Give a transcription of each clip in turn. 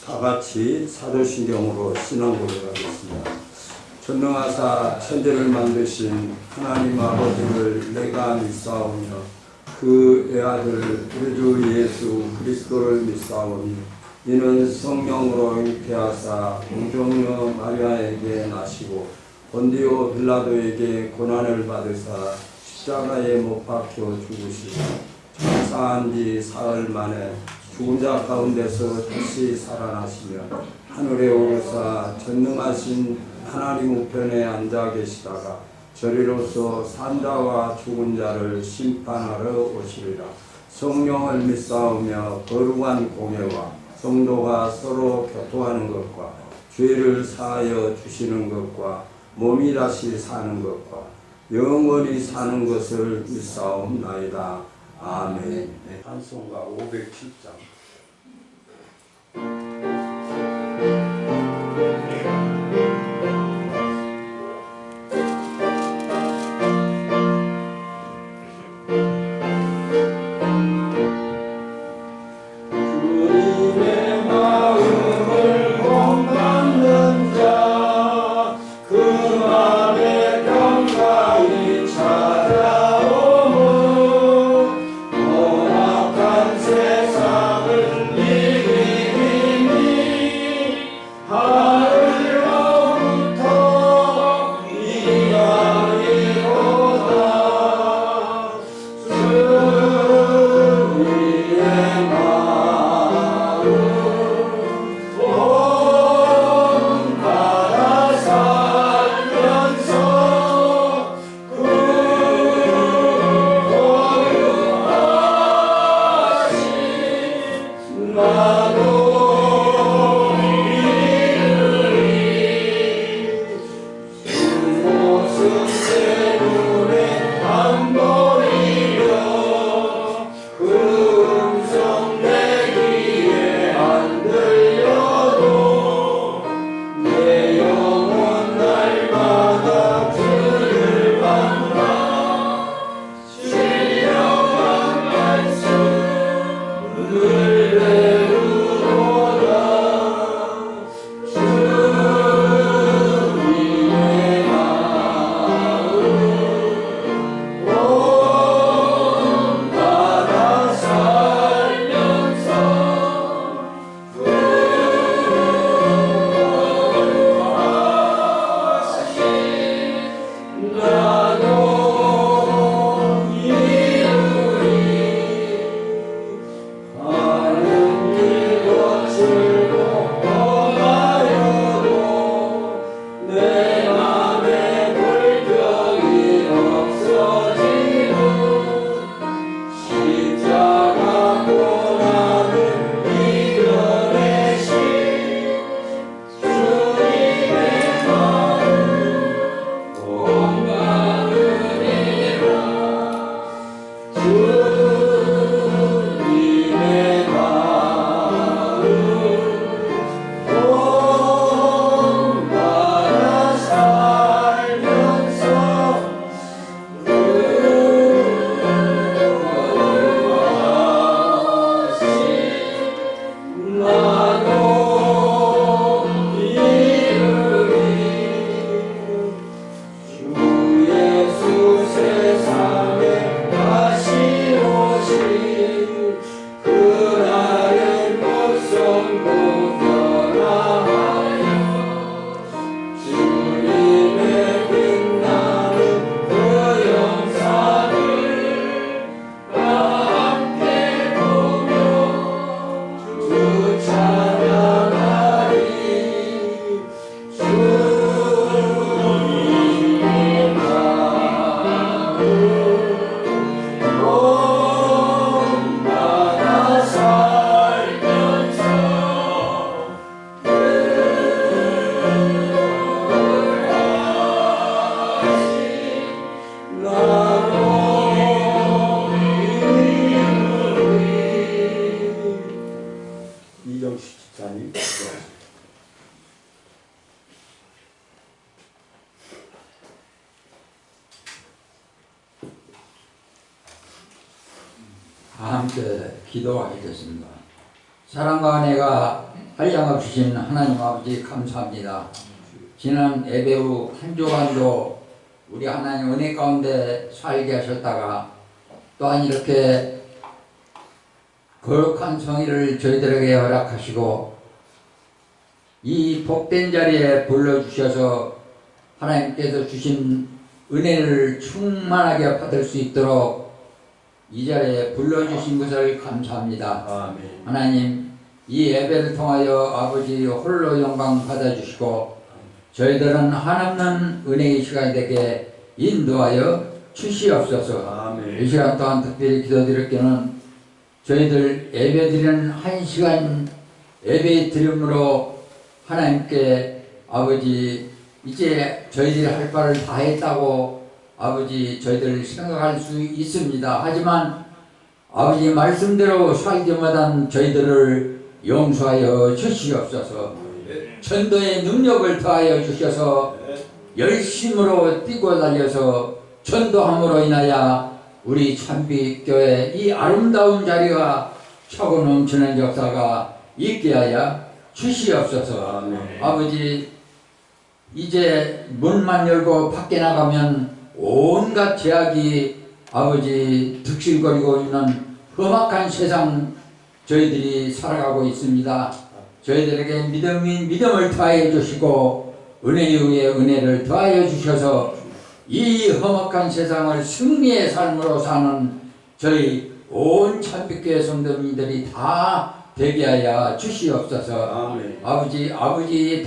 다 같이 사도신경으로 신앙고백을 하겠습니다. 전능하사 천지를 만드신 하나님 아버지를 내가 믿사오며 그 외아들 우리 주 예수 그리스도를 믿사오니 이는 성령으로 잉태하사 공정녀 마리아에게 나시고 본디오 빌라도에게 고난을 받으사 십자가에 못 박혀 죽으시고 장사한 지 사흘 만에 죽은 자 가운데서 다시 살아나시며 하늘에 오르사 전능하신 하나님 우편에 앉아 계시다가 저리로서 산자와 죽은 자를 심판하러 오시리라. 성령을 믿사오며 거룩한 공예와 성도가 서로 교통하는 것과 죄를 사하여 주시는 것과 몸이 다시 사는 것과 영원히 사는 것을 믿사옵나이다. 아멘. 찬송가 507장. 다 함께 기도하겠습니다. 사랑과 은혜가 한량없으신 하나님 아버지 감사합니다. 지난 예배 후 한 주간도 우리 하나님 은혜 가운데 살게 하셨다가 또한 이렇게 거룩한 성의를 저희들에게 허락하시고 이 복된 자리에 불러주셔서 하나님께서 주신 은혜를 충만하게 받을 수 있도록 이 자리에 불러주신 것을 감사합니다. 아멘. 하나님, 이 예배를 통하여 아버지 홀로 영광 받아주시고 저희들은 한없는 은혜의 시간이 되게 인도하여 주시옵소서. 아멘. 이 시간 또한 특별히 기도드렸기는 저희들 예배드리는 한 시간 예배 드림으로 하나님께 아버지 이제 저희들이 할 바를 다 했다고 아버지 저희들 생각할 수 있습니다. 하지만 아버지 말씀대로 살게 못한 저희들을 용서하여 주시옵소서. 전도의 능력을 더하여 주셔서 열심으로 뛰고 달려서 전도함으로 인하여 우리 찬빛교회 이 아름다운 자리가 차고 넘치는 역사가 있게 하여 주시옵소서. 아멘. 아버지 이제 문만 열고 밖에 나가면 온갖 제약이 아버지 득실거리고 있는 험악한 세상 저희들이 살아가고 있습니다. 저희들에게 믿음을 더하여 주시고 은혜 위에 은혜를 더하여 주셔서 이 험악한 세상을 승리의 삶으로 사는 저희 온 찬빛교회 성도님들이 다 되게 하여 주시옵소서. 아멘. 아버지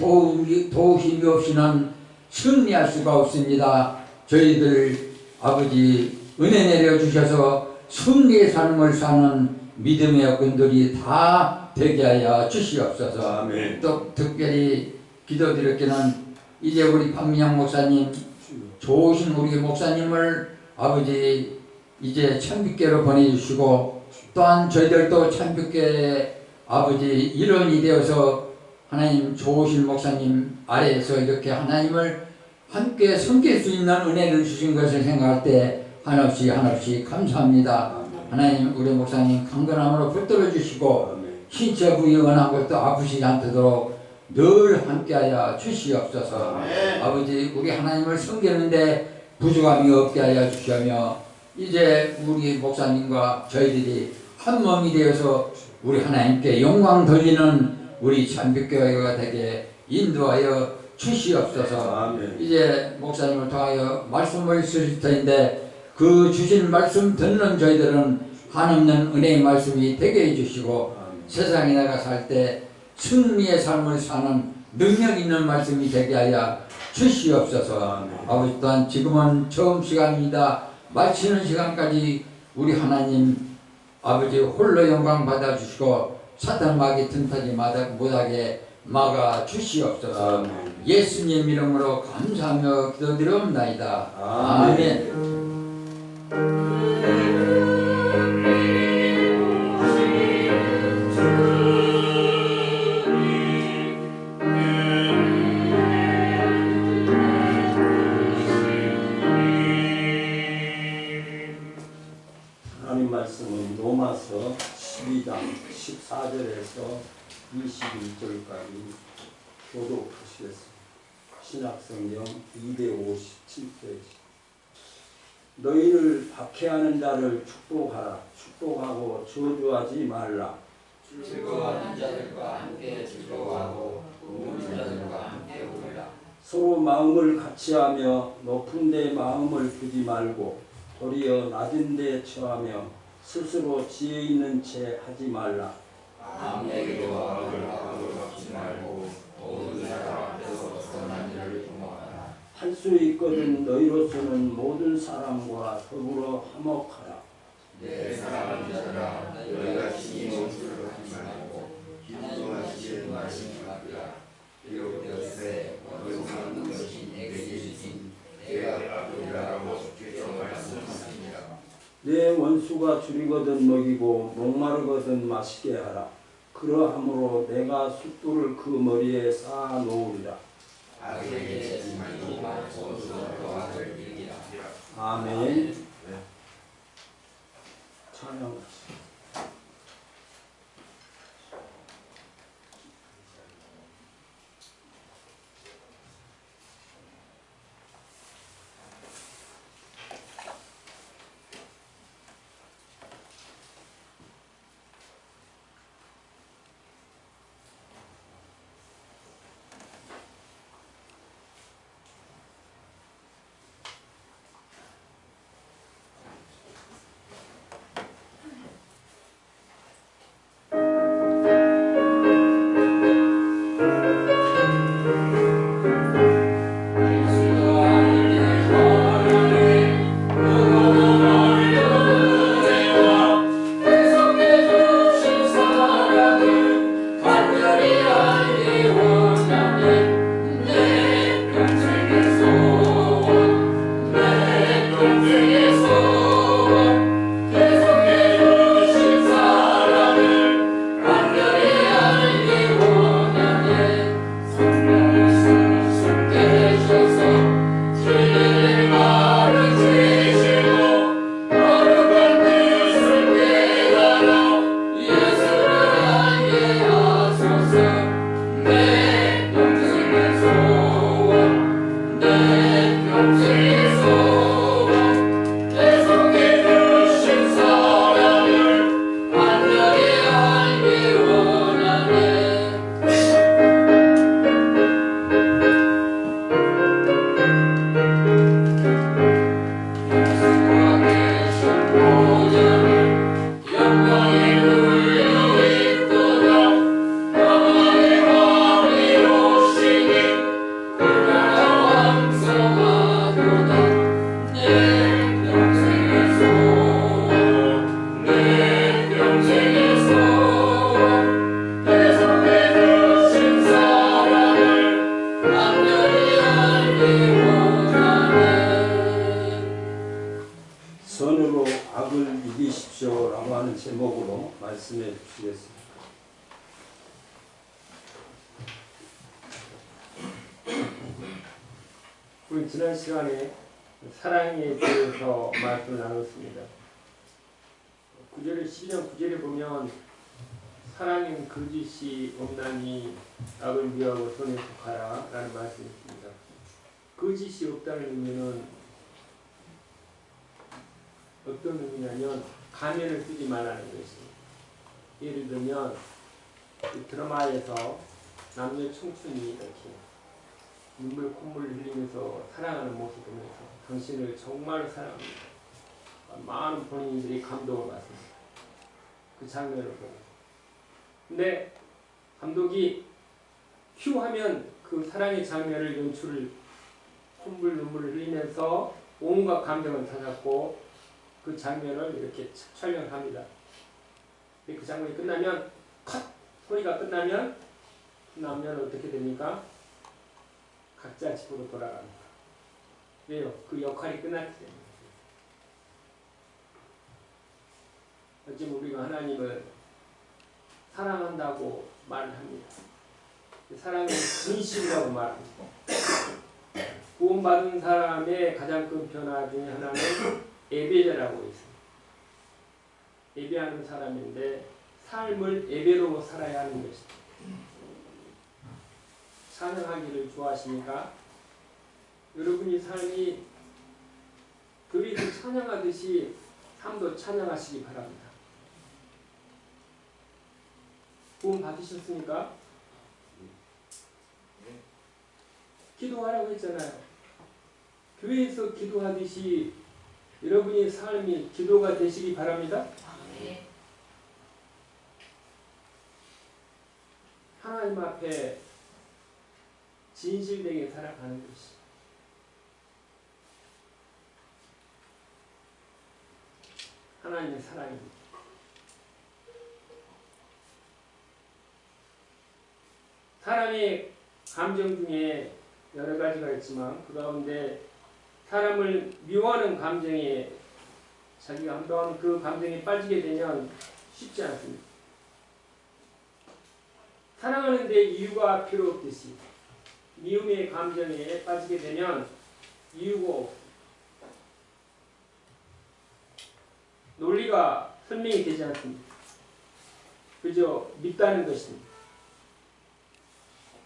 도우심이 없이는 승리할 수가 없습니다. 저희들 아버지 은혜 내려주셔서 승리의 삶을 사는 믿음의 여건들이 다 되게 하여 주시옵소서. 아멘. 또 특별히 기도드렸기는 이제 우리 박민영 목사님 좋으신 우리 목사님을 아버지 이제 찬빛교회로 보내주시고 또한 저희들도 찬빛교회 아버지 일원이 되어서 하나님 좋으신 목사님 아래에서 이렇게 하나님을 함께 섬길 수 있는 은혜를 주신 것을 생각할 때 한없이 감사합니다. 하나님 우리 목사님 강건함으로 붙들어 주시고 신체 부위 원한 것도 아프시지 않도록 늘 함께하여 주시옵소서. 아버지 우리 하나님을 섬기는데 부족함이 없게 하여 주시며 이제 우리 목사님과 저희들이 한 몸이 되어서 우리 하나님께 영광 돌리는 우리 찬빛교회가 되게 인도하여 주시옵소서. 아멘. 이제 목사님을 통하여 말씀을 쓰실 텐데 그 주신 말씀 듣는 저희들은 한없는 은혜의 말씀이 되게 해주시고 세상에 나가 살 때 승리의 삶을 사는 능력 있는 말씀이 되게 하여 주시옵소서. 아버지 또한 지금은 처음 시간입니다. 마치는 시간까지 우리 하나님 아버지 홀로 영광 받아주시고 사탄 마귀 틈타지 못하게 막아 주시옵소서. 예수님 이름으로 감사하며 기도드리옵나이다. 아멘. 하나님 말씀은 로마서 12장 14절에서 21절까지 교독하시겠습니다. 신약성경 257페이지. 너희를 박해하는 자를 축복하라. 축복하고 저주하지 말라. 즐거워하는 자들과 함께 즐거워하고 우는 자들과 함께 울라. 서로 마음을 같이하며 높은 데 마음을 두지 말고 도리어 낮은 데 처하며 스스로 지혜 있는 채 하지 말라. 남에게도 악을 갚지 말고 모든 사람 앞에서 선한 일을 도모하라. 할 수 있거든 너희로서는 모든 사람과 더불어 화목하라. 내 사랑하는 자들아 너희가 친히 원수를 하지 말고 기도하시는 말씀을 받으라. 비록 여세 원수하는 것이 내게 주신 내가 아버지라고 주께서 말씀하십니다. 내 원수가 줄이거든 먹이고 목마르거든 마시게 하라. 그러함으로 내가 숫불을 그 머리에 쌓아 놓으리라. 악에게 말고만 원수로 악을 이기라. 아멘. 찬양하시다. 우리 지난 시간에 사랑에 대해서 말씀을 나눴습니다. 9절에 12장 9절에 보면 사랑은 거짓이 없나니 악을 미워하고 선에 속하라 라는 말씀이 있습니다. 거짓이 없다는 의미는 어떤 의미냐면 가면을 쓰지 말라는 것입니다. 예를 들면 이 드라마에서 남녀 청춘이 이렇게 눈물 콧물 흘리면서 사랑하는 모습을 보면서 당신을 정말 사랑합니다. 많은 본인들이 감동을 받습니다. 그 장면을 보고. 근데 감독이 큐 하면 그 사랑의 장면을 연출을 콧물 눈물을 흘리면서 온갖 감정을 다잡고 그 장면을 이렇게 촬영을 합니다. 그 장면이 끝나면 컷! 소리가 끝나면 어떻게 됩니까? 각자 집으로 돌아갑니다. 왜요? 그 역할이 끝났기 때문에. 어쩌면 우리가 하나님을 사랑한다고 말을 합니다. 사랑은 진실이라고 말합니다. 구원받은 사람의 가장 큰 변화 중에 하나는 예배자라고 있습니다. 예배하는 사람인데 삶을 예배로 살아야 하는 것입니다. 찬양하기를 좋아하십니까? 여러분이 삶이 그리스도 찬양하듯이 삶도 찬양하시기 바랍니다. 구원 받으셨습니까? 기도하라고 했잖아요. 교회에서 기도하듯이 여러분의 삶이 기도가 되시기 바랍니다. 하나님 앞에 진실되게 살아가는 것이 하나님의 사랑입니다. 사람의 감정 중에 여러 가지가 있지만 그 가운데 사람을 미워하는 감정에 자기가 한번 그 감정에 빠지게 되면 쉽지 않습니다. 사랑하는데 이유가 필요 없듯이 미움의 감정에 빠지게 되면 이유가 없습니다. 논리가 설명이 되지 않습니다. 그저 밉다는 것입니다.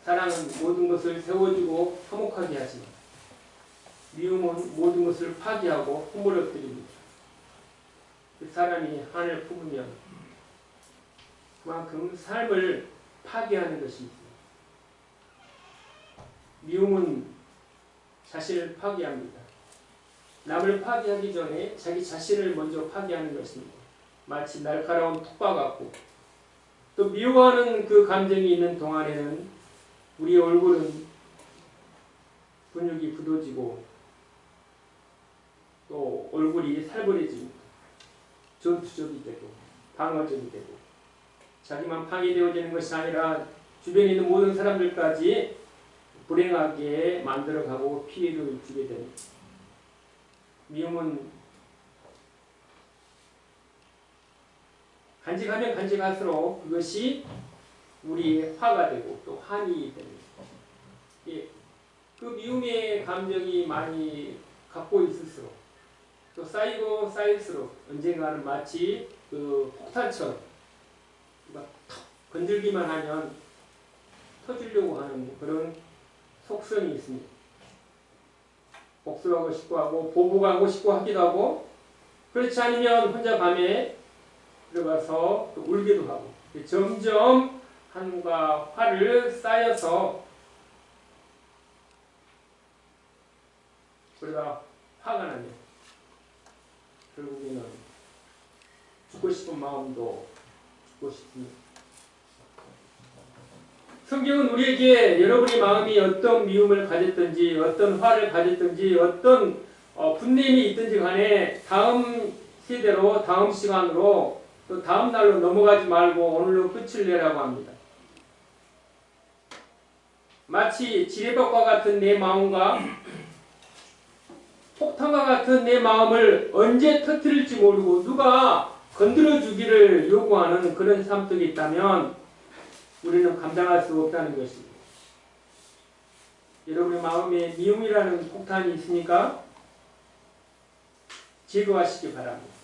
사랑은 모든 것을 세워주고 화목하게 하지만 미움은 모든 것을 파괴하고 허물어뜨립니다. 그 사람이 한을 품으면 그만큼 삶을 파괴하는 것이 있습니다. 미움은 자신을 파괴합니다. 남을 파괴하기 전에 자기 자신을 먼저 파괴하는 것입니다. 마치 날카로운 톱과 같고 또 미워하는 그 감정이 있는 동안에는 우리 얼굴은 근육이 굳어지고 또 얼굴이 살벌해집니다. 전투적이 되고 방어적이 되고 자기만 파괴되어지는 것이 아니라 주변에 있는 모든 사람들까지 불행하게 만들어가고 피해를 주게 됩니다. 미움은 간직하면 간직할수록 그것이 우리의 화가 되고 또 한이 됩니다. 예, 그 미움의 감정이 많이 갖고 있을수록 또 쌓이고 쌓일수록 언젠가는 마치 그 폭탄처럼 탁 건들기만 하면 터지려고 하는 그런 속성이 있습니다. 복수하고 싶고 하고 보복하고 싶고 하기도 하고 그렇지 않으면 혼자 밤에 들어가서 또 울기도 하고 점점 한과 화를 쌓여서 그러다 화가 나면 결국에는 죽고 싶은 마음도 죽고 싶습니다. 성경은 우리에게 여러분의 마음이 어떤 미움을 가졌든지 어떤 화를 가졌든지 어떤 분냄이 있든지 간에 다음 세대로 다음 시간으로 또 다음 날로 넘어가지 말고 오늘로 끝을 내라고 합니다. 마치 지뢰밭과 같은 내 마음과 폭탄과 같은 내 마음을 언제 터뜨릴지 모르고 누가 건드려 주기를 요구하는 그런 삶 속에 있다면 우리는 감당할 수 없다는 것입니다. 여러분의 마음에 미움이라는 폭탄이 있으니까 제거하시기 바랍니다.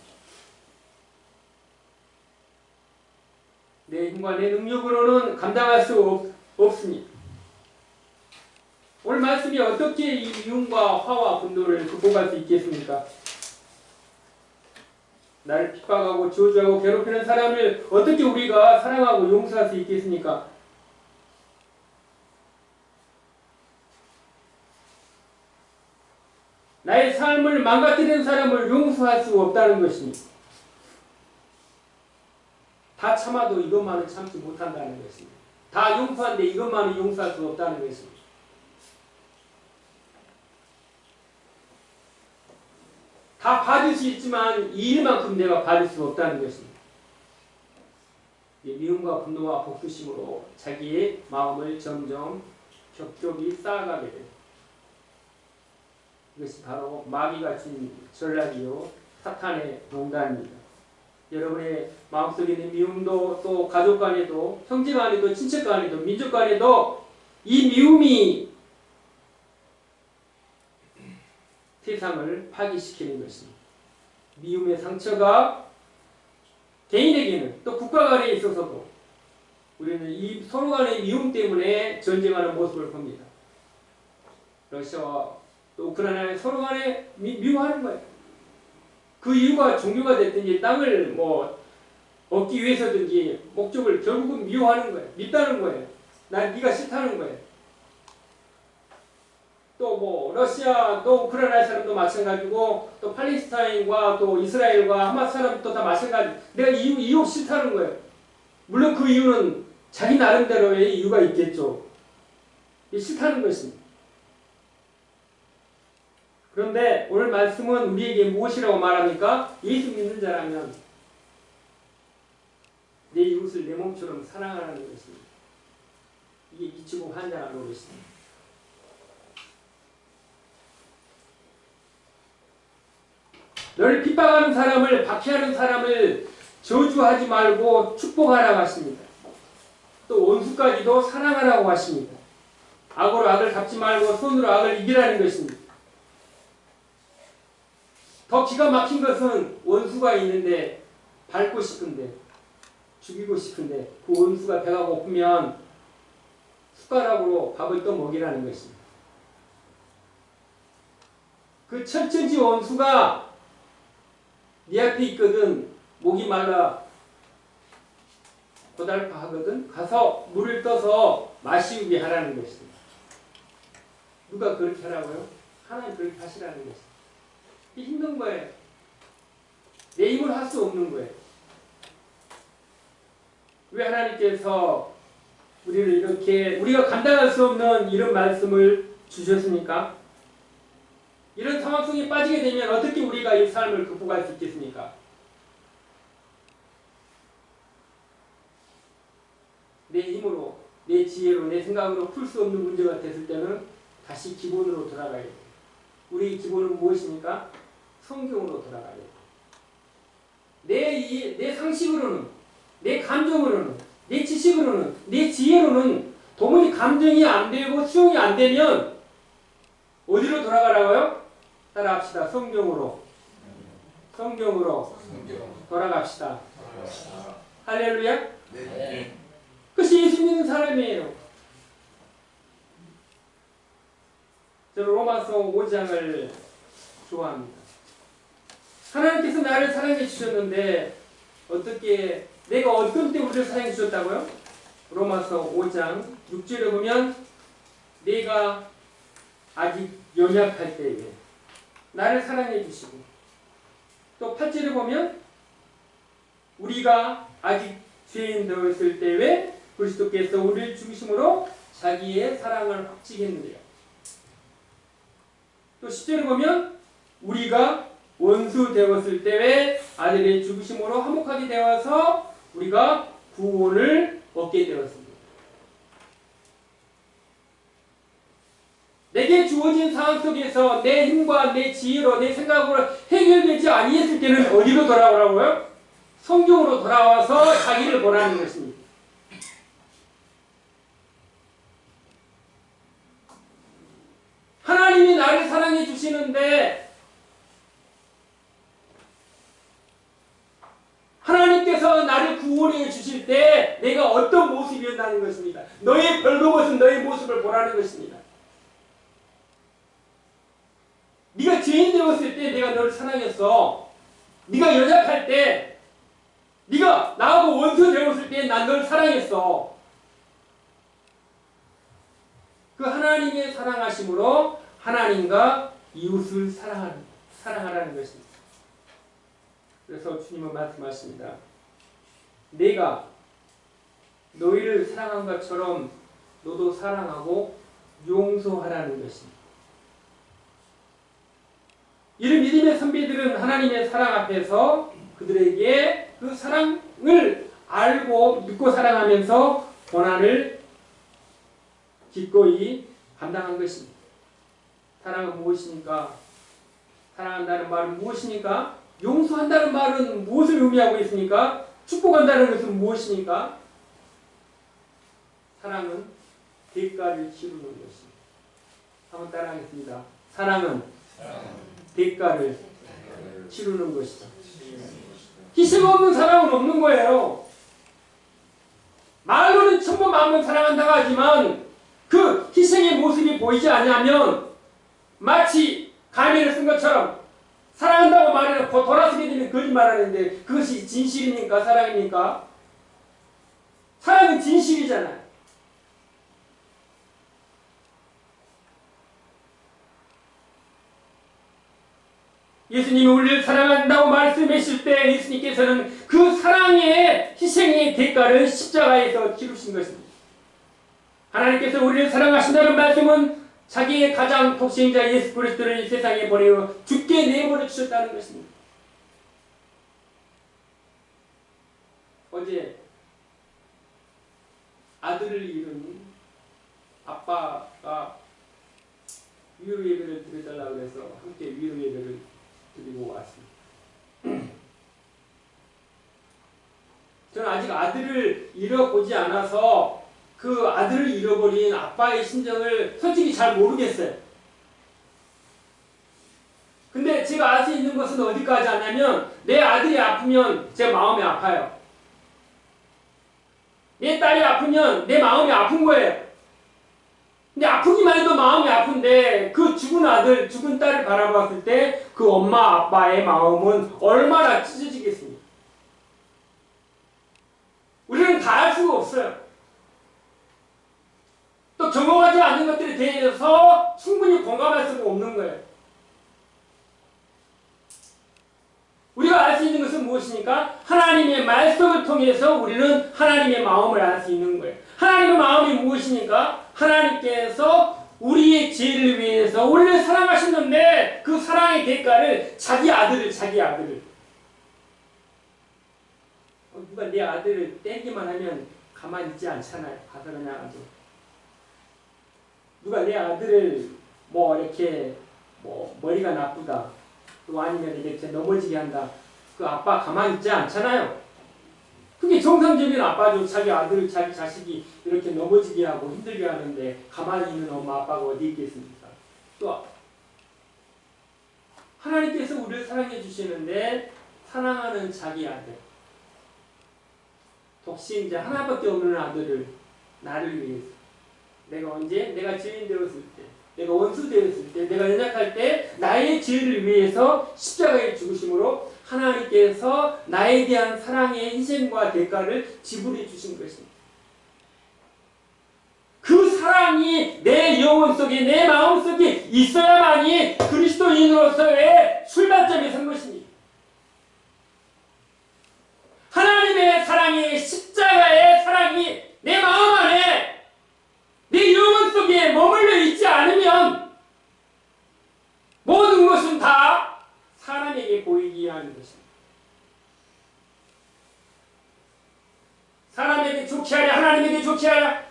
내 힘과 내 능력으로는 감당할 수 없습니다. 오늘 말씀이 어떻게 이 미움과 화와 분노를 극복할 수 있겠습니까? 나를 핍박하고 저주하고 괴롭히는 사람을 어떻게 우리가 사랑하고 용서할 수 있겠습니까? 나의 삶을 망가뜨리는 사람을 용서할 수 없다는 것입니다. 다 참아도 이것만은 참지 못한다는 것입니다. 다 용서하는데 이것만은 용서할 수 없다는 것입니다. 다 받을 수 있지만 이 일만큼 내가 받을 수 없다는 것입니다. 미움과 분노와 복수심으로 자기의 마음을 점점 격격히 쌓아가게 됩니다. 이것이 바로 마귀가 진 전략이요 사탄의 농단입니다. 여러분의 마음속에 있는 미움도 또 가족 간에도 형제 간에도 친척 간에도 민족 간에도 이 미움이 세상을 파괴시키는 것입니다. 미움의 상처가 개인에게는 또 국가 간에 있어서도 우리는 이 서로 간의 미움 때문에 전쟁하는 모습을 봅니다. 러시아와 또 우크라이나 서로 간에 미워하는 거예요. 그 이유가 종교가 됐든지 땅을 얻기 위해서든지 목적을 결국은 미워하는 거예요. 밉다는 거예요. 난 네가 싫다는 거예요. 또 러시아 또 우크라이나 사람도 마찬가지고 또 팔레스타인과 또 이스라엘과 하마스 사람도 다 마찬가지. 내가 이유 싫다는 거예요. 물론 그 이유는 자기 나름대로의 이유가 있겠죠. 싫다는 것입니다. 그런데 오늘 말씀은 우리에게 무엇이라고 말합니까? 예수 믿는 자라면 내 이웃을 내 몸처럼 사랑하라는 것입니다. 이게 미치고 환장한 노릇입니다. 너를 핍박하는 사람을 박해하는 사람을 저주하지 말고 축복하라고 하십니다. 또 원수까지도 사랑하라고 하십니다. 악으로 악을 갚지 말고 손으로 악을 이기라는 것입니다. 더 기가 막힌 것은 원수가 있는데 밟고 싶은데 죽이고 싶은데 그 원수가 배가 고프면 숟가락으로 밥을 또 먹이라는 것입니다. 그 철천지 원수가 네 앞에 있거든 목이 말라 고달파하거든 가서 물을 떠서 마시우게 하라는 것입니다. 누가 그렇게 하라고요? 하나님 그렇게 하시라는 것입니다. 힘든 거예요. 내 힘으로 할 수 없는 거예요. 왜 하나님께서 우리를 이렇게 우리가 감당할 수 없는 이런 말씀을 주셨습니까? 이런 상황 속에 빠지게 되면 어떻게 우리가 이 삶을 극복할 수 있겠습니까? 내 힘으로, 내 지혜로, 내 생각으로 풀 수 없는 문제가 됐을 때는 다시 기본으로 돌아가야 돼요. 우리의 기본은 무엇입니까? 성경으로 돌아가야 돼요. 내 상식으로는, 내 감정으로는, 내 지식으로는, 내 지혜로는 도무지 감정이 안 되고 수용이 안 되면 어디로 돌아가라고요? 따라합시다. 성경으로 돌아갑시다. 할렐루야. 네. 그것이 예수 믿는 사람이에요. 저는 로마서 5장을 좋아합니다. 하나님께서 나를 사랑해 주셨는데 어떻게 내가 어떤 때 우리를 사랑해 주셨다고요? 로마서 5장 6절에 보면 내가 아직 연약할 때에 나를 사랑해 주시고 또 8절에 보면 우리가 아직 죄인 되었을 때에 그리스도께서 우리를 죽이심으로 자기의 사랑을 확증했는데요. 또 10절에 보면 우리가 원수 되었을 때에 아들의 죽으심으로 화목하게 되어서 우리가 구원을 얻게 되었습니다. 내게 주어진 상황 속에서 내 힘과 내 지혜로 내 생각으로 해결되지 아니했을 때는 어디로 돌아오라고요? 성경으로 돌아와서 자기를 보라는 것입니다. 사랑해 주시는데 하나님께서 나를 구원해 주실 때 내가 어떤 모습이었다는 것입니다. 너의 벌거벗은 너의 모습을 보라는 것입니다. 네가 죄인 되었을 때 내가 너를 사랑했어. 네가 연약할 때, 네가 나하고 원수 되었을 때 난 너를 사랑했어. 그 하나님의 사랑하심으로 하나님과 이웃을 사랑하라는 것입니다. 그래서 주님은 말씀하십니다. 내가 너희를 사랑한 것처럼 너도 사랑하고 용서하라는 것입니다. 이런 믿음의 선배들은 하나님의 사랑 앞에서 그들에게 그 사랑을 알고 믿고 사랑하면서 고난을 기꺼이 감당한 것입니다. 사랑은 무엇입니까? 사랑한다는 말은 무엇입니까? 용서한다는 말은 무엇을 의미하고 있습니까? 축복한다는 것은 무엇입니까? 사랑은 대가를 치르는 것입니다. 한번 따라하겠습니다. 사랑은 대가를 치르는 것이다. 희생 없는 사랑은 없는 거예요. 말로는 천번만번 사랑한다고 하지만 그 희생의 모습이 보이지 않으면 마치 가면을 쓴 것처럼 사랑한다고 말해놓고 돌아서게 되면 거짓말하는데 그것이 진실입니까? 사랑입니까? 사랑은 진실이잖아요. 예수님이 우리를 사랑한다고 말씀하실 때 예수님께서는 그 사랑의 희생의 대가를 십자가에서 치르신 것입니다. 하나님께서 우리를 사랑하신다는 말씀은 자기의 가장 독생자 예수 그리스도를 이 세상에 보내어 죽게 내버려 주셨다는 것입니다. 어제 아들을 잃은 아빠가 위로 예배를 드려달라고 해서 함께 위로 예배를 드리고 왔습니다. 저는 아직 아들을 잃어보지 않아서 그 아들을 잃어버린 아빠의 심정을 솔직히 잘 모르겠어요. 근데 제가 알 수 있는 것은 어디까지 하냐면 내 아들이 아프면 제 마음이 아파요. 내 딸이 아프면 내 마음이 아픈 거예요. 근데 아프기만 해도 마음이 아픈데 그 죽은 아들, 죽은 딸을 바라봤을 때 그 엄마, 아빠의 마음은 얼마나 찢어지겠습니까? 우리는 다 할 수가 없어요. 또 경험하지 않는 것들에 대해서 충분히 공감할 수가 없는 거예요. 우리가 알 수 있는 것은 무엇입니까? 하나님의 말씀을 통해서 우리는 하나님의 마음을 알 수 있는 거예요. 하나님의 마음이 무엇입니까? 하나님께서 우리의 죄를 위해서 우리를 사랑하셨는데 그 사랑의 대가를 자기 아들을 누가 내 아들을 떼기만 하면 가만히 있지 않잖아요. 가서 그냥 아주 누가 내 아들을 이렇게 머리가 나쁘다 또 아니면 이렇게 넘어지게 한다 그 아빠 가만히 있지 않잖아요. 그게 정상적인 아빠죠. 자기 아들, 자기 자식이 이렇게 넘어지게 하고 힘들게 하는데 가만히 있는 엄마, 아빠가 어디 있겠습니까? 또 하나님께서 우리를 사랑해 주시는데 사랑하는 자기 아들, 독생자 하나밖에 없는 아들을 나를 위해서 내가 언제? 내가 죄인 되었을 때, 내가 원수 되었을 때, 내가 연약할 때 나의 죄를 위해서 십자가에 죽으심으로 하나님께서 나에 대한 사랑의 희생과 대가를 지불해 주신 것입니다. 그 사랑이 내 영혼 속에 내 마음 속에 있어야만이 그리스도인으로서의 출발점이 선 것입니다. 하나님의 사랑이 십자가의 사랑이 내 마음 안에 내 영혼 속에 머물러 있지 않으면 모든 것은 다 사람에게 보이기 위한 것입니다. 사람에게 좋게 하랴 하나님에게 좋게 하랴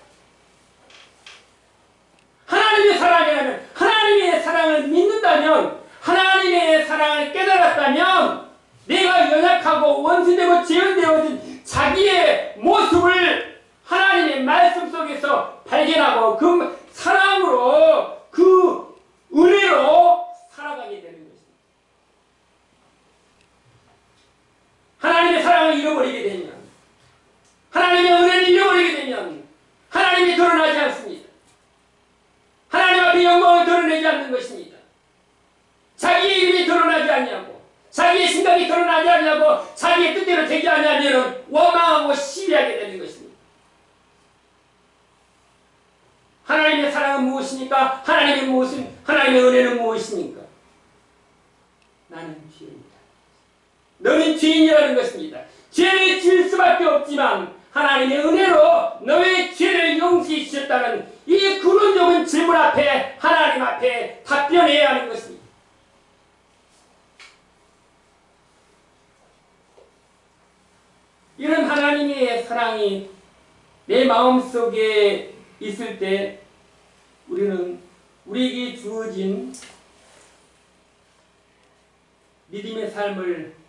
하나님의 사랑이라면 하나님의 사랑을 믿는다면 하나님의 사랑을 깨달았다면 내가 연약하고 원수되고 죄인되어진 자기의 모습을 하나님의 말씀 속에서 발견하고 그 사랑으로 그 은혜로 하나님의 사랑을 잃어버리게 되면, 하나님의 은혜를 잃어버리게 되면 하나님이 드러나지 않습니다. 하나님 앞에 영광을 드러내지 않는 것입니다. 자기의 이름이 드러나지 않냐고, 자기의 생각이 드러나지 않냐고, 자기의 뜻대로 되지 않냐면 원망하고 시비하게 되는 것입니다. 하나님의 사랑은 무엇입니까? 하나님의 은혜는 무엇입니까? 나는 죄인이다. 너는 죄인이라는 것입니다. 죄를 지을 수밖에 없지만 하나님의 은혜로 너의 죄를 용서해 주셨다는 이 근원적인 질문 앞에 하나님 앞에 답변해야 하는 것입니다. 이런 하나님의 사랑이 내 마음속에 있을 때 우리는 우리에게 주어진 믿음의 삶을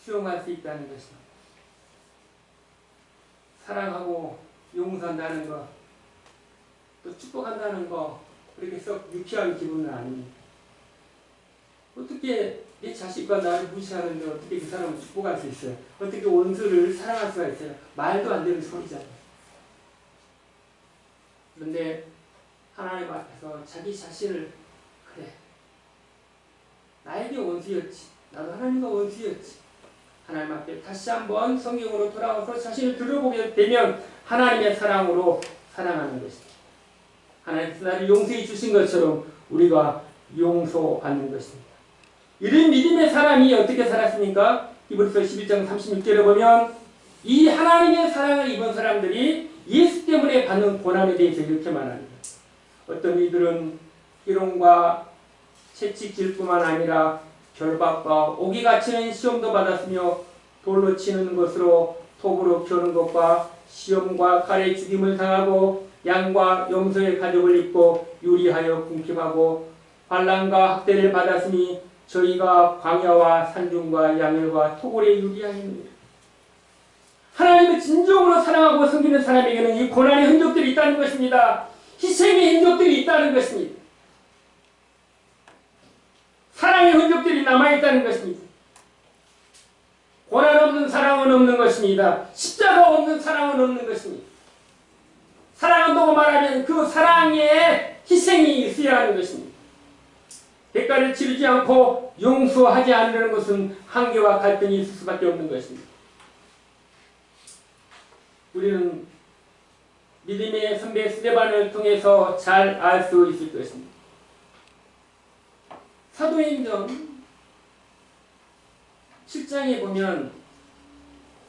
수용할 수 있다는 것입니다. 사랑하고 용서한다는 것, 또 축복한다는 거 그렇게 썩 유쾌한 기분은 아닙니다. 어떻게 내 자식과 나를 무시하는데 어떻게 그 사람을 축복할 수 있어요? 어떻게 원수를 사랑할 수가 있어요? 말도 안 되는 소리잖아요. 그런데 하나님 앞에서 자기 자신을, 그래, 나에게 원수였지, 나도 하나님과 원수였지, 하나님 앞에 다시 한번 성경으로 돌아와서 자신을 들어보게 되면 하나님의 사랑으로 사랑하는 것입니다. 하나님께서 나를 용서해 주신 것처럼 우리가 용서하는 것입니다. 이런 믿음의 사람이 어떻게 살았습니까? 히브리서 11장 36절에 보면 이 하나님의 사랑을 입은 사람들이 예수 때문에 받는 고난에 대해서 이렇게 말합니다. 어떤 이들은 희롱과 채찍질 뿐만 아니라 결박과 오기 갇히는 시험도 받았으며 돌로 치는 것으로 톱으로 켜는 것과 시험과 칼에 죽임을 당하고 양과 염소의 가죽을 입고 유리하여 궁핍하고 환난과 학대를 받았으니 저희가 광야와 산중과 양열과 토굴에 유리하였느니라. 하나님을 진정으로 사랑하고 섬기는 사람에게는 이 고난의 흔적들이 있다는 것입니다. 희생의 흔적들이 있다는 것입니다. 사랑의 흔적들이 남아있다는 것입니다. 고난 없는 사랑은 없는 것입니다. 십자가 없는 사랑은 없는 것입니다. 사랑한다고 말하면 그 사랑에 희생이 있어야 하는 것입니다. 대가를 치르지 않고 용서하지 않으려는 것은 한계와 갈등이 있을 수밖에 없는 것입니다. 우리는 믿음의 선배 스데반을 통해서 잘 알 수 있을 것입니다. 사도행전 7장에 보면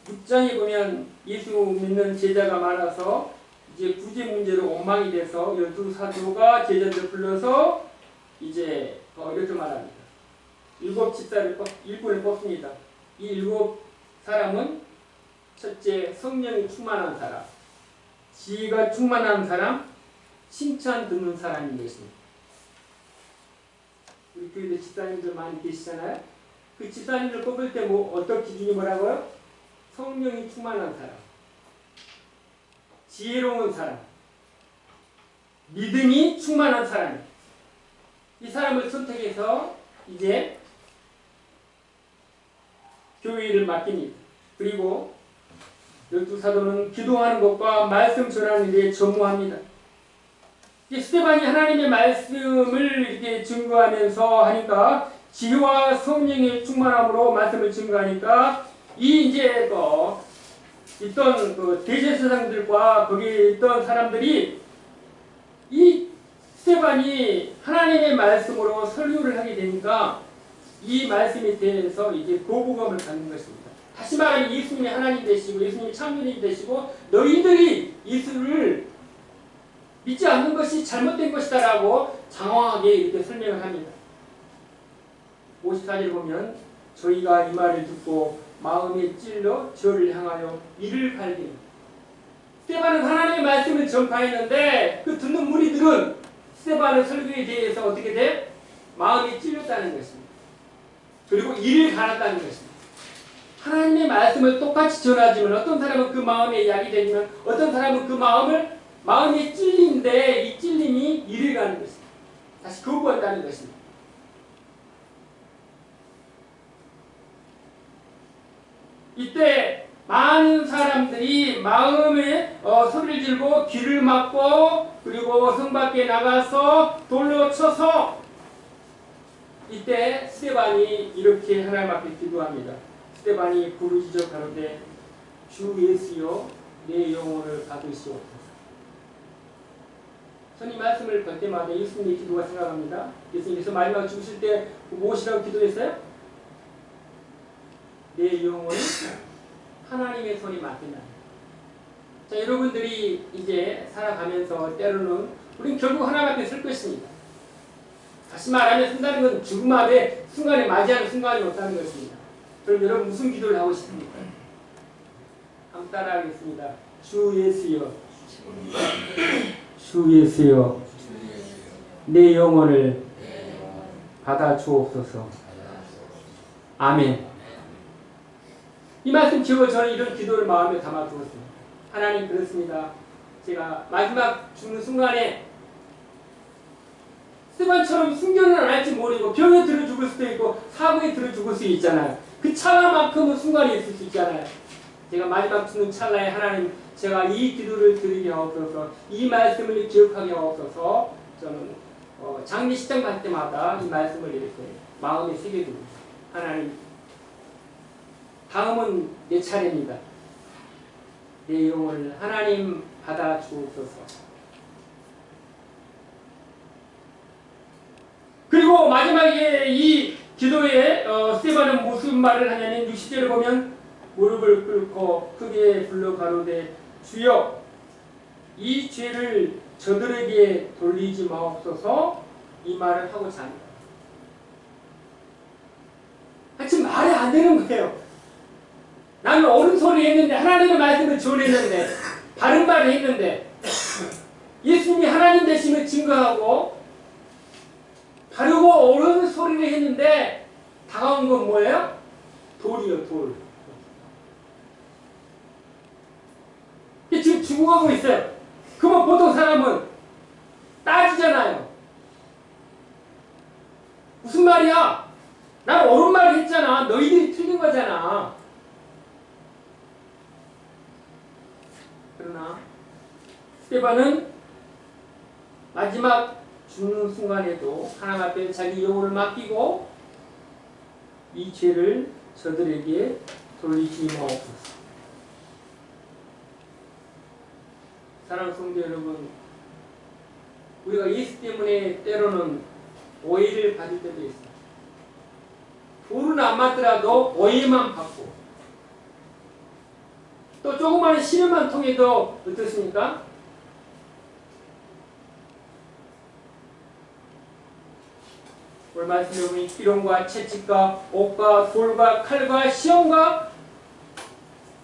6장에 보면 예수 믿는 제자가 많아서 이제 구제 문제로 엉망이 돼서 12사도가 제자들 불러서 이제 이렇게 말합니다. 7집사를 일꾼을 뽑습니다. 이 7사람은 첫째, 성령이 충만한 사람, 지혜가 충만한 사람, 칭찬 듣는 사람인 것입니다. 우리 교회도 집사님들 많이 계시잖아요. 그 집사님들 뽑을 때 어떤 기준이 뭐라고요? 성령이 충만한 사람, 지혜로운 사람, 믿음이 충만한 사람, 이 사람을 선택해서 이제 교회 일을 맡깁니다. 그리고 12사도는 기도하는 것과 말씀 전하는 일에 전무합니다. 스데반이 하나님의 말씀을 이렇게 증거하면서 하니까 지혜와 성령의 충만함으로 말씀을 증거하니까 이 이제 있던 그 대제사장들과 거기에 있던 사람들이 이 스데반이 하나님의 말씀으로 설교를 하게 되니까 이 말씀에 대해서 이제 거부감을 갖는 것입니다. 다시 말하면 예수님이 하나님 되시고 예수님이 창조주님 되시고 너희들이 예수를 믿지 않는 것이 잘못된 것이다라고 장황하게 이렇게 설명을 합니다. 54절 보면 저희가 이 말을 듣고 마음에 찔러 저를 향하여 이를 갈게. 스데반은 하나님의 말씀을 전파했는데 그 듣는 무리들은 스데반의 설교에 대해서 어떻게 돼? 마음이 찔렸다는 것입니다. 그리고 이를 갈았다는 것입니다. 하나님의 말씀을 똑같이 전하지만 어떤 사람은 그 마음에 약이 되지만 어떤 사람은 그 마음이 찔린데 이 찔림이 이를 가는 것입니다. 다시 거부한다는 것입니다. 이때 많은 사람들이 마음에 소리를 지르고 귀를 막고 그리고 성 밖에 나가서 돌로 쳐서 이때 스데반이 이렇게 하나님 앞에 기도합니다. 스데반이 부르짖어 가로되 주 예수여 내 영혼을 받으시옵소서. 저는 이 말씀을 볼 때마다 예수님의 기도가 생각합니다. 예수님께서 마지막 죽으실 때 무엇이라고 기도했어요? 내 영혼을 하나님의 손에 맡긴다. 자, 여러분들이 이제 살아가면서 때로는 우리는 결국 하나님 앞에 설 것입니다. 다시 말하면 쓴다는 건 죽음 앞에 순간에 맞이하는 순간이 없다는 것입니다. 그럼 여러분 무슨 기도를 하고 싶습니까? 한번 따라하겠습니다. 주 예수여, 주 예수여, 내 영혼을 받아 주옵소서. 아멘. 이 말씀 지고 저는 이런 기도를 마음에 담아두었습니다. 하나님, 그렇습니다. 제가 마지막 죽는 순간에 스데반처럼 순교는 안 할지 모르고 병에 들어 죽을 수도 있고 사고에 들어 죽을 수 있잖아요. 그 찰나만큼은 순간이 있을 수 있잖아요. 제가 마지막 죽는 찰나에 하나님, 제가 이 기도를 드리게 하옵소서, 이 말씀을 기억하게 하옵소서. 저는 장례식장 갈 때마다 이 말씀을 이렇게 마음에 새겨둡니다. 하나님, 다음은 내 차례입니다. 내 영혼을 하나님 받아 주옵소서. 그리고 마지막에 이 기도에 스데반은 무슨 말을 하냐면 60절을 보면 무릎을 꿇고 크게 불러 가로되 주여 이 죄를 저들에게 돌리지 마옵소서. 이 말을 하고자 합니다. 하여튼 말이 안 되는 거예요. 나는 옳은 소리 했는데, 하나님의 말씀을 전했는데, 바른 말을 했는데, 예수님이 하나님 되심을 증거하고 바르고 옳은 소리를 했는데 다가온 건 뭐예요? 돌이요, 돌. 지금 죽어가고 있어요. 그러면 보통 사람은 따지잖아요. 무슨 말이야? 난 옳은 말을 했잖아. 너희들이 틀린 거잖아. 그러나 스데반은 마지막 죽는 순간에도 하나님 앞에 자기 영혼을 맡기고 이 죄를 저들에게 돌리지 마옵소서. 사랑하는 성도 여러분, 우리가 예수 때문에 때로는 오해를 받을 때도 있어요. 돌은 안 맞더라도 오해만 받고, 또 조그마한 시련만 통해도 어떻습니까? 오늘 말씀에 보면 기름과 채찍과 옥과 돌과 칼과 시험과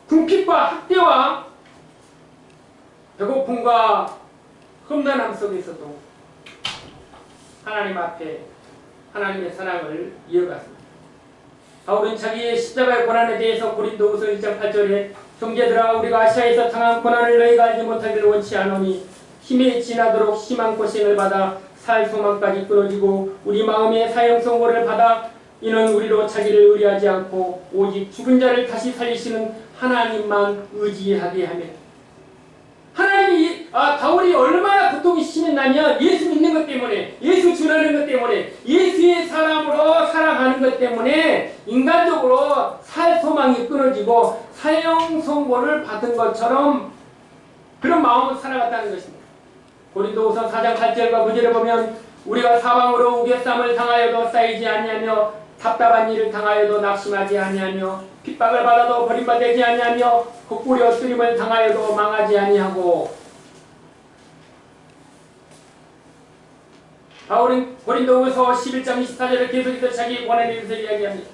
궁핍과 학대와 배고픔과 험난함 속에서도 하나님 앞에 하나님의 사랑을 이어갔습니다. 바울은 자기의 십자가의 고난에 대해서 고린도후서 1장 8절에 형제들아 우리가 아시아에서 당한 고난을 너희가 알지 못하기를 원치 않으니 힘에 지나도록 심한 고생을 받아 살 소망까지 끊어지고 우리 마음의 사형 선고를 받아 이는 우리로 자기를 의뢰하지 않고 오직 죽은 자를 다시 살리시는 하나님만 의지하게 하며, 하나님이 바울이 얼마나 고통이 심했냐면 예수 믿는 것 때문에, 예수 전하는 것 때문에, 예수의 사람으로 살아가는 것 때문에 인간적으로 살 소망이 끊어지고 사형 선고를 받은 것처럼 그런 마음으로 살아갔다는 것입니다. 고린도후서 4장 8절과 9절을 보면 우리가 사방으로 우겨쌈을 당하여도 쌓이지 아니하며 답답한 일을 당하여도 낙심하지 아니하며 핍박을 받아도 버림받지 아니하며 거꾸리 엎드림을 당하여도 망하지 아니하고. 바울은 고린도후서 11장 24절을 계속해서 자기 고난에 대해서 이야기합니다.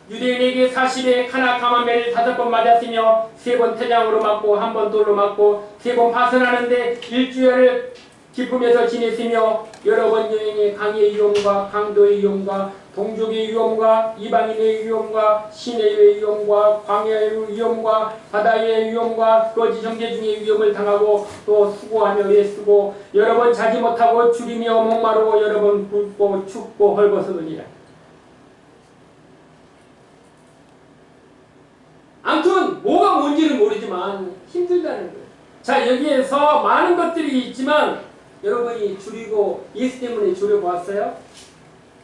유대인에게 40에 카나 가마매를 5번 맞았으며 3번 태장으로 맞고 1번 돌로 맞고 3번 파선하는데 일주일을 기쁨에서 지냈으며 여러 번 여행에 강의 위험과 강도의 위험과 동족의 위험과 이방인의 위험과 시내의 위험과 광야의 위험과 바다의 위험과 거지 정제 중의 위험을 당하고 또 수고하며 애쓰고 여러 번 자지 못하고 줄이며 목마르고 여러 번 굶고 춥고 헐벗으느니라. 아무튼 줄이다는 거예요. 자, 여기에서 많은 것들이 있지만 여러분이 줄이고 예수 때문에 줄여보았어요?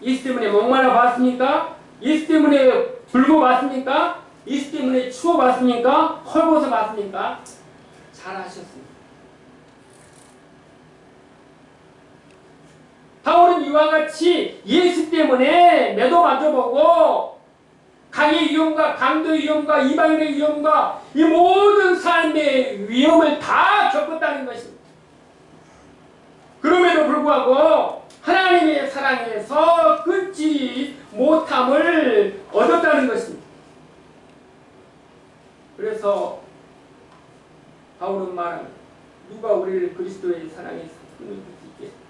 예수 때문에 목말라 봤습니까? 예수 때문에 굶어 봤습니까? 예수 때문에 추워 봤습니까? 헐벗어 봤습니까? 잘하셨습니다. 바울은 이와 같이 예수 때문에 매도 맞아보고 강의 위험과 강도의 위험과 이방인의 위험과 이 모든 삶의 위험을 다 겪었다는 것입니다. 그럼에도 불구하고 하나님의 사랑에서 끊지 못함을 얻었다는 것입니다. 그래서 바울은 말합니다. 누가 우리를 그리스도의 사랑에서 끊을 수 있겠습니까?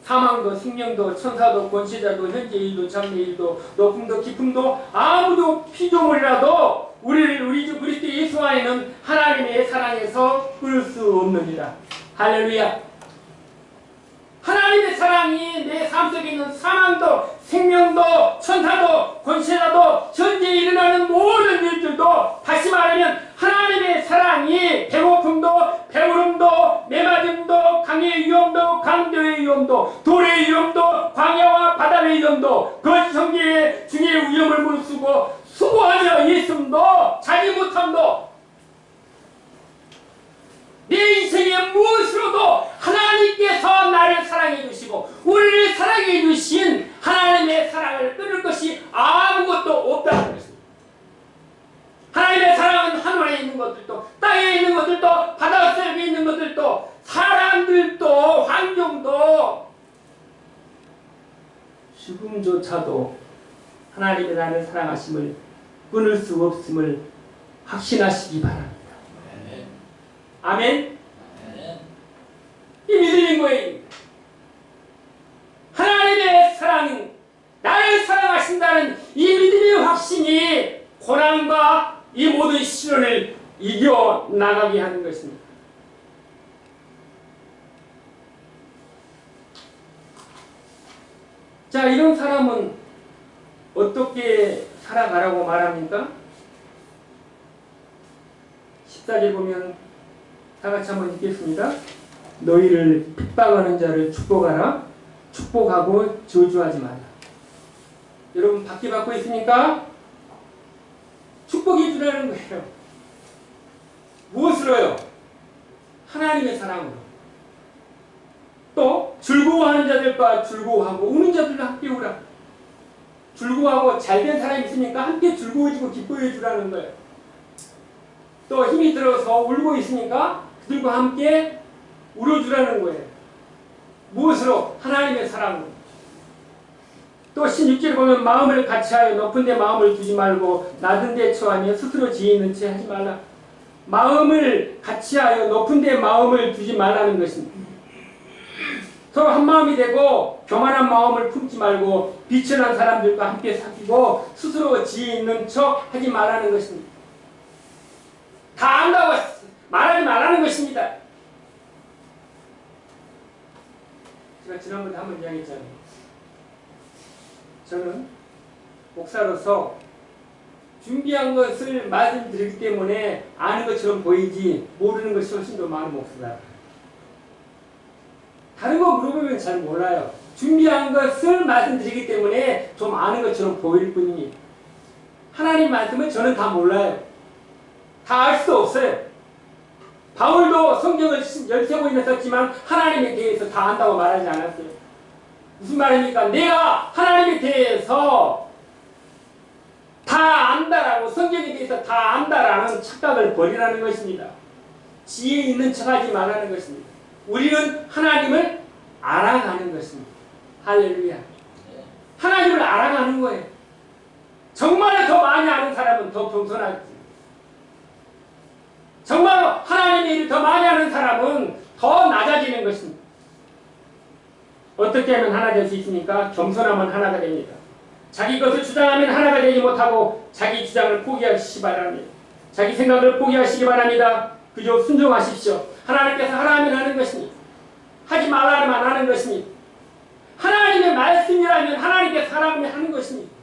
사망도 생명도 천사도 권세자도 현재 일도 장래 일도 높음도 깊음도 아무도 피조물이라도 우리 주 그리스도 예수 안에는 하나님의 사랑에서 끊을 수 없느니라. 할렐루야. 하나님의 사랑이 내 삶 속에 있는 사망도 생명도 천사도 권세자도 현재 일어나는 모든 일들도 다시 말하면 하나님의 사랑이 배고픔도 배부름도 메마름도 강의 위험도 강도의 위험도 돌의 위험도 광야와 바다의 위험도 거짓 형제의 중의 위험을 무릅쓰고 수고하며 예수님도 자기 못함도 내 인생의 무엇으로도 하나님께서 나를 사랑해 주시고 우리를 사랑해 주신 하나님의 사랑을 끊을 것이 아무것도 없다는 것입니다. 하나님의 사랑은 하늘에 있는 것들도 땅에 있는 것들도 바다 속에 있는 것들도 사람들도 환경도 죽음조차도 하나님의 나를 사랑하심을 끊을 수 없음을 확신하시기 바랍니다. 아멘. 이 믿음인 거예요. 하나님의 사랑은 나를 사랑하신다는 이 믿음의 확신이 고난과 이 모든 시련을 이겨나가게 하는 것입니다. 자, 이런 사람은 어떻게 살아가라고 말합니까? 14절 보면 다 같이 한번 읽겠습니다. 너희를 핍박하는 자를 축복하라. 축복하고 저주하지 마라. 여러분 받기 받고 있습니까? 축복해 주라는 거예요. 무엇으로요? 하나님의 사랑으로. 또 즐거워하는 자들과 즐거워하고 우는 자들과 함께 우라. 즐거워하고 잘된 사람이 있으니까 함께 즐거워지고 기뻐해 주라는 거예요. 또 힘이 들어서 울고 있으니까 그들과 함께 울어주라는 거예요. 무엇으로? 하나님의 사랑으로. 또 16절에 보면 마음을 같이하여 높은 데 마음을 두지 말고 낮은 데 처하며 스스로 지혜 있는 채 하지 말라. 마음을 같이하여 높은 데 마음을 두지 말라는 것입니다. 서로 한 마음이 되고 교만한 마음을 품지 말고 비천한 사람들과 함께 사귀고 스스로 지혜 있는 척 하지 말라는 것입니다. 다 안다고 말하지 말라는 것입니다. 제가 지난번에 한번 이야기했잖아요. 저는 목사로서 준비한 것을 말씀드리기 때문에 아는 것처럼 보이지 모르는 것이 훨씬 더 많은 목사다. 다른 거 물어보면 잘 몰라요. 준비한 것을 말씀드리기 때문에 좀 아는 것처럼 보일 뿐입니다. 하나님 말씀은 저는 다 몰라요. 다 알 수 없어요. 바울도 성경을 13권이나 썼지만 하나님에 대해서 다 안다고 말하지 않았어요. 무슨 말입니까? 내가 하나님에 대해서 다 안다라고 성경에 대해서 다 안다라는 착각을 버리라는 것입니다. 지혜 있는 척하지 말라는 것입니다. 우리는 하나님을 알아가는 것입니다. 할렐루야. 하나님을 알아가는 거예요. 정말 더 많이 아는 사람은 더 겸손하지. 정말 하나님의 일을 더 많이 하는 사람은 더 낮아지는 것입니다. 어떻게 하면 하나 될 수 있습니까? 겸손하면 하나가 됩니다. 자기 것을 주장하면 하나가 되지 못하고 자기 주장을 포기하시기 바랍니다. 자기 생각을 포기하시기 바랍니다. 그저 순종하십시오. 하나님께서 하라면 하는 것입니다. 하지 말라면 하는 것입니다. 하나님의 말씀이라면 하나님께서 하라면 하는 것입니다.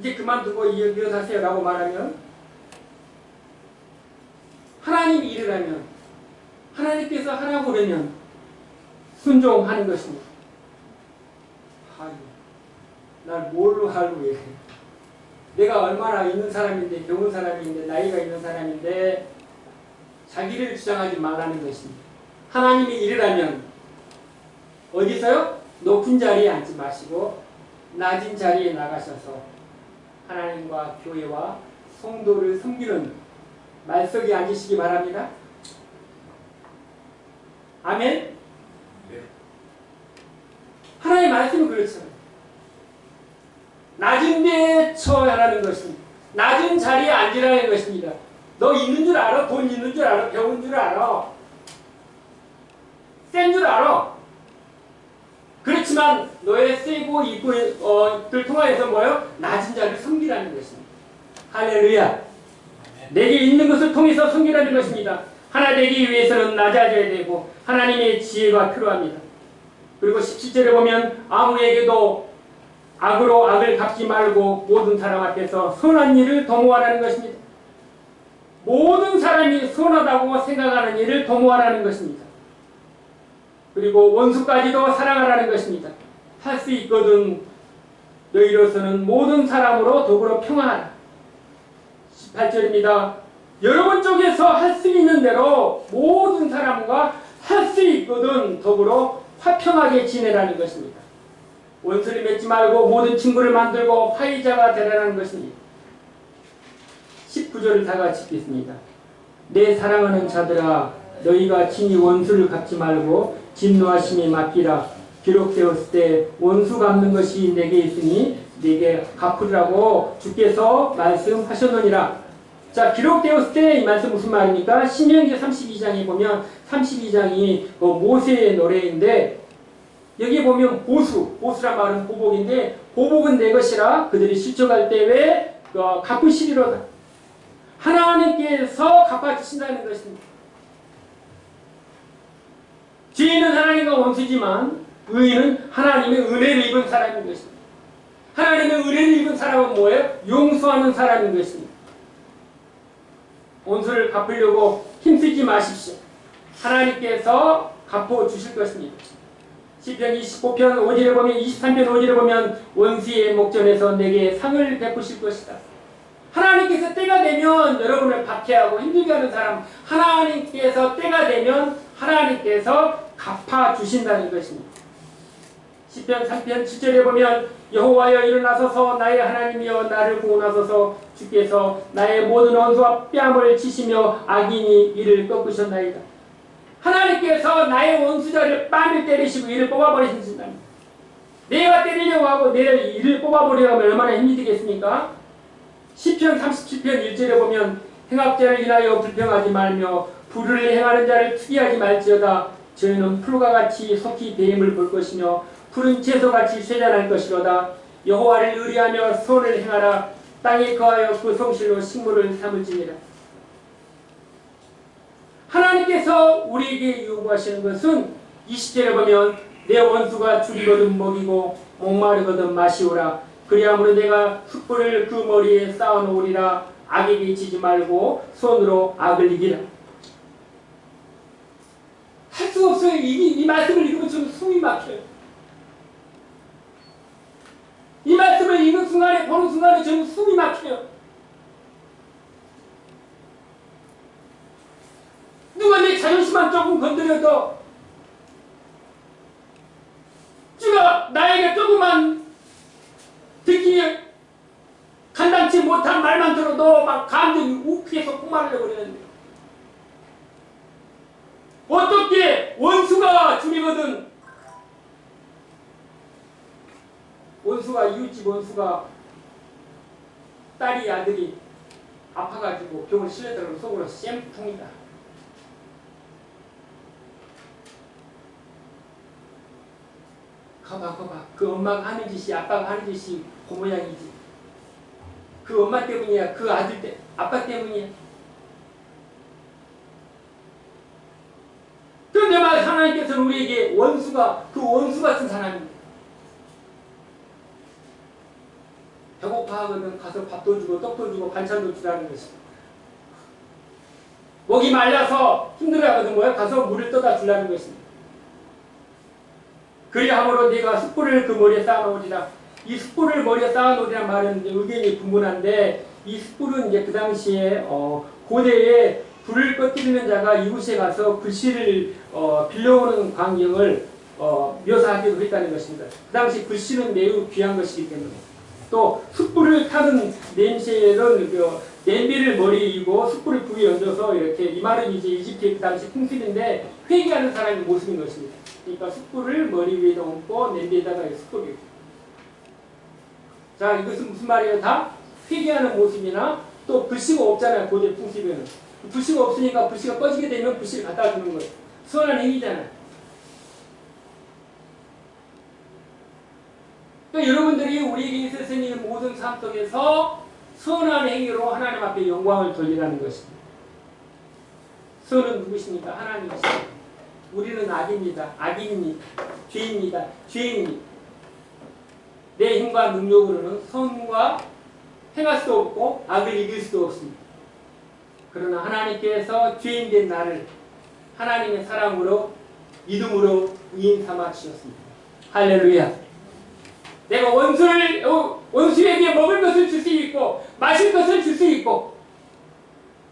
이제 그만두고 일어나세요 라고 말하면 하나님이 일을 하면 하나님께서 하라고 그러면 순종하는 것입니다. 날 뭘로 하려고 해. 내가 얼마나 있는 사람인데 병은 사람인데 나이가 있는 사람인데 자기를 주장하지 말라는 것입니다. 하나님이 일을 하면 어디서요? 높은 자리에 앉지 마시고 낮은 자리에 나가셔서 하나님과 교회와 성도를 섬기는 말석에 앉으시기 바랍니다. 아멘? 하나님의 말씀은 그렇잖아요. 낮은 데에 처하라는 것입니다. 낮은 자리에 앉으라는 것입니다. 너 있는 줄 알아? 돈 있는 줄 알아? 배운 줄 알아? 센 줄 알아? 그렇지만 너의 세고 이쁘들 통하여서 뭐예요? 낮은 자를 섬기라는 것입니다. 할렐루야. 내게 있는 것을 통해서 섬기라는 것입니다. 하나 되기 위해서는 낮아져야 되고 하나님의 지혜가 필요합니다. 그리고 17절에 보면 아무에게도 악으로 악을 갚지 말고 모든 사람 앞에서 선한 일을 도모하라는 것입니다. 모든 사람이 선하다고 생각하는 일을 도모하라는 것입니다. 그리고 원수까지도 사랑하라는 것입니다. 할 수 있거든 너희로서는 모든 사람으로 더불어 평화하라. 18절입니다. 여러분 쪽에서 할 수 있는 대로 모든 사람과 할 수 있거든 더불어 화평하게 지내라는 것입니다. 원수를 맺지 말고 모든 친구를 만들고 화해자가 되라는 것입니다. 19절을 다 같이 읽겠습니다. 내 사랑하는 자들아 너희가 친히 원수를 갚지 말고 진노하심에 맡기라. 기록되었을 때 원수 갚는 것이 내게 있으니 내게 갚으라고 주께서 말씀하셨느니라. 자, 기록되었을 때 이 말씀 무슨 말입니까? 신명기 32장에 보면 32장이 모세의 노래인데 여기 보면 보수란 말은 보복인데 보복은 내 것이라 그들이 실족할 때 왜 갚으시리로다. 하나님께서 갚아주신다는 것입니다. 죄인은 하나님과 원수지만 의인은 하나님의 은혜를 입은 사람인 것입니다. 하나님의 은혜를 입은 사람은 뭐예요? 용서하는 사람인 것입니다. 원수를 갚으려고 힘쓰지 마십시오. 하나님께서 갚아주실 것입니다. 시편 25편 5절에 보면 23편 5절에 보면 원수의 목전에서 내게 상을 베푸실 것이다. 하나님께서 때가 되면 여러분을 박해하고 힘들게 하는 사람 하나님께서 때가 되면 하나님께서 갚아주신다는 것입니다. 시편 3편 7절에 보면 여호와여 일어나소서 나의 하나님이여 나를 구원하소서 주께서 나의 모든 원수와 뺨을 치시며 악인이 이를 꺾으셨나이다. 하나님께서 나의 원수자를 뺨을 때리시고 이를 뽑아버리신다니다. 내가 때리려고 하고 내 이를 뽑아버리려고 하면 얼마나 힘이 되겠습니까? 시편 37편 1절에 보면 행악자를 인하여 불평하지 말며 불의를 행하는 자를 투기하지 말지어다. 저희는 풀과 같이 속히 뱀을 볼 것이며 푸른 채소같이 쇠잔할 것이로다. 여호와를 의뢰하며 선을 행하라. 땅에 거하여 그 성실로 식물을 삼을지니라. 하나님께서 우리에게 요구하시는 것은 20절에 보면 내 원수가 죽이거든 먹이고 목마르거든 마시오라. 그리하므로 내가 숯불을 그 머리에 쌓아놓으리라. 악에게 지지 말고 손으로 악을 이기라. 할 수 없어요. 이 말씀을 읽으면 좀 숨이 막혀요. 이 말씀을 읽는 순간에 보는 순간에 저는 숨이 막혀요. 누가 내 자존심만 조금 건드려도 주가 나에게 조금만 듣기 간단치 못한 말만 들어도 막 감정이 욱해서 폭발하려고 그러는데 어떻게 원수가 죽이거든 원수가 이웃집 원수가 딸이 아들이 아파가지고 병을 실려들어서 속으로 쌤통이다. 거봐. 그 엄마가 하는 짓이 아빠가 하는 짓이 그 모양이지. 그 엄마 때문이야. 그 아들 때 아빠 때문이야. 그런데 말 하나님께서는 우리에게 원수 같은 사람입니다. 배고파 하면 가서 밥도 주고 떡도 주고 반찬도 주라는 것입니다. 목이 말라서 힘들어하거든 뭐야? 가서 물을 떠다 주라는 것입니다. 그리함으로 네가 숯불을 그 머리에 쌓아놓으리라. 이 숯불을 머리에 쌓아놓으리란 말은 이제 의견이 분분한데, 이 숯불은 이제 그 당시에 고대에 불을 꺼뜨리는 자가 이곳에 가서 글씨를 빌려오는 광경을 묘사하기도 했다는 것입니다. 그 당시 글씨는 매우 귀한 것이기 때문에, 또 숯불을 타는 냄새는 냄비를 머리에 이고 숯불을 북에 얹어서 이렇게, 이 말은 이제 이집트의 그 당시 풍습인데 회개하는 사람의 모습인 것입니다. 그러니까 숯불을 머리 위에 얹고 냄비에다가 숯불이. 자, 이것은 무슨 말이에요? 다 회개하는 모습이나, 또 불씨가 없잖아요. 고대 풍습에는 불씨가 없으니까 불씨가 꺼지게 되면 불씨를 갖다 주는 거예요. 선한 행위잖아요. 또 여러분들이 우리에게 있어서 있는 모든 삶 속에서 선한 행위로 하나님 앞에 영광을 돌리라는 것입니다. 선은 누구십니까? 하나님이십니다. 우리는 악입니다. 악인입니다. 죄입니다. 죄인입니다. 내 힘과 능력으로는 선과 행할 수도 없고 악을 이길 수도 없습니다. 그러나 하나님께서 죄인된 나를 하나님의 사랑으로 믿음으로 의인 삼아 주셨습니다. 할렐루야. 내가 원수에게 먹을 것을 줄 수 있고 마실 것을 줄 수 있고,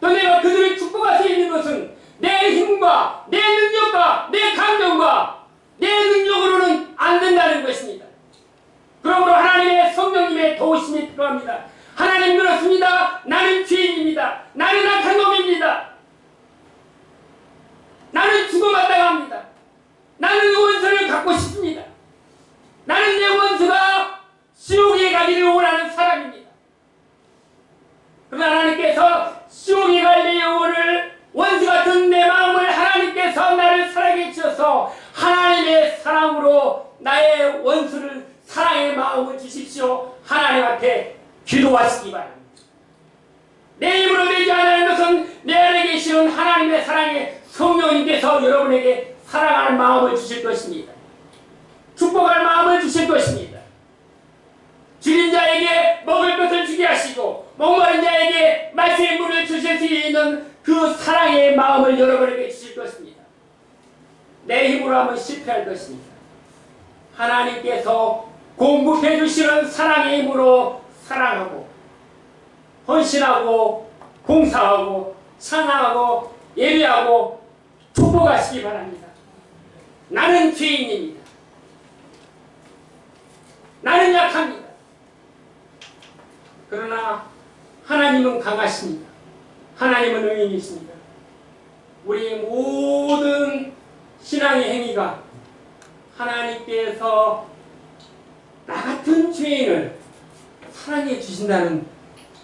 또 내가 그들을 축복할 수 있는 것은 내 힘과 내 능력과 내 감정과 내 능력으로는 안 된다는 것입니다. 그러므로 하나님의 성령님의 도우심이 필요합니다. 하나님 그렇습니다. 나는 죄인입니다. 나는 악한 놈입니다. 나는 죽어마땅합니다. 나는 원수를 갖고 싶습니다. 나는 내 원수가 지옥에 가기를 원하는 사람입니다. 그러나 하나님께서 지옥에 갈 내 영혼을, 원수 같은 내 마음을 하나님께서 나를 사랑해 주셔서 하나님의 사랑으로 나의 원수를 사랑의 마음을 주십시오. 하나님 앞에 기도하시기 바랍니다. 내 힘으로 되지 않는 것은 내 안에 계시는 하나님의 사랑의 성령님께서 여러분에게 사랑하는 마음을 주실 것입니다. 축복할 마음을 주실 것입니다. 줄인 자에게 먹을 것을 주게 하시고 목마른 자에게 마실 물을 주실 수 있는 그 사랑의 마음을 여러분에게 주실 것입니다. 내 힘으로 하면 실패할 것입니다. 하나님께서 공급해 주시는 사랑의 힘으로 사랑하고 헌신하고 봉사하고 찬양하고 예배하고 축복하시기 바랍니다. 나는 죄인입니다. 나는 약합니다. 그러나 하나님은 강하십니다. 하나님은 의인이십니다. 우리의 모든 신앙의 행위가 하나님께서 나 같은 죄인을 사랑해 주신다는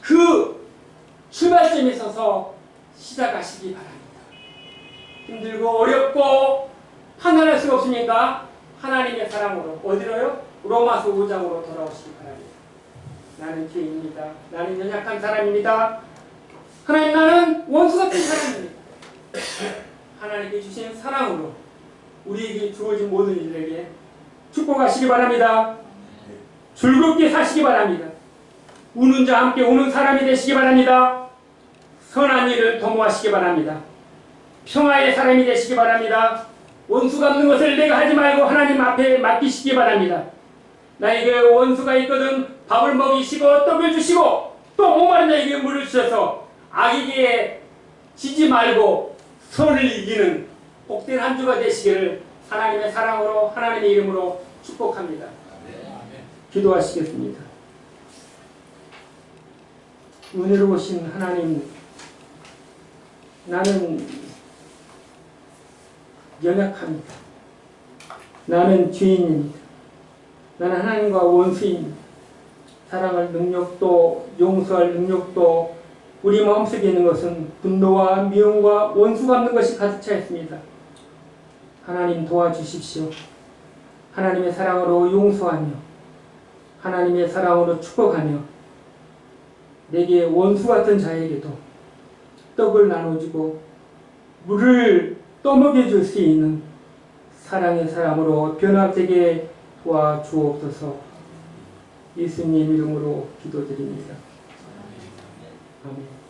그 출발점에 서서 시작하시기 바랍니다. 힘들고 어렵고 판단할 수가 없으니까 하나님의 사랑으로 어디로요? 로마서 5장으로 돌아오시기 바랍니다. 나는 죄인입니다. 나는 연약한 사람입니다. 하나님, 나는 원수 같은 사람입니다. 하나님께 주신 사랑으로 우리에게 주어진 모든 일들에게 축복하시기 바랍니다. 즐겁게 사시기 바랍니다. 우는 자와 함께 우는 사람이 되시기 바랍니다. 선한 일을 도모하시기 바랍니다. 평화의 사람이 되시기 바랍니다. 원수 갚는 것을 내가 하지 말고 하나님 앞에 맡기시기 바랍니다. 나에게 원수가 있거든 밥을 먹이시고 떡을 주시고 또 목마른 자에게 물을 주셔서 악에게 지지 말고 선을 이기는 복된 한 주가 되시기를 하나님의 사랑으로 하나님의 이름으로 축복합니다. 기도하시겠습니다. 은혜로우신 하나님, 나는 연약합니다. 나는 죄인입니다. 나는 하나님과 원수입니다. 사랑할 능력도 용서할 능력도 우리 마음속에 있는 것은 분노와 미움과 원수 갚는 것이 가득 차 있습니다. 하나님 도와주십시오. 하나님의 사랑으로 용서하며 하나님의 사랑으로 축복하며 내게 원수 같은 자에게도 떡을 나눠주고 물을 떠먹여 줄 수 있는 사랑의 사람으로 변화되게 도와주옵소서. 예수님 이름으로 기도드립니다. 아멘.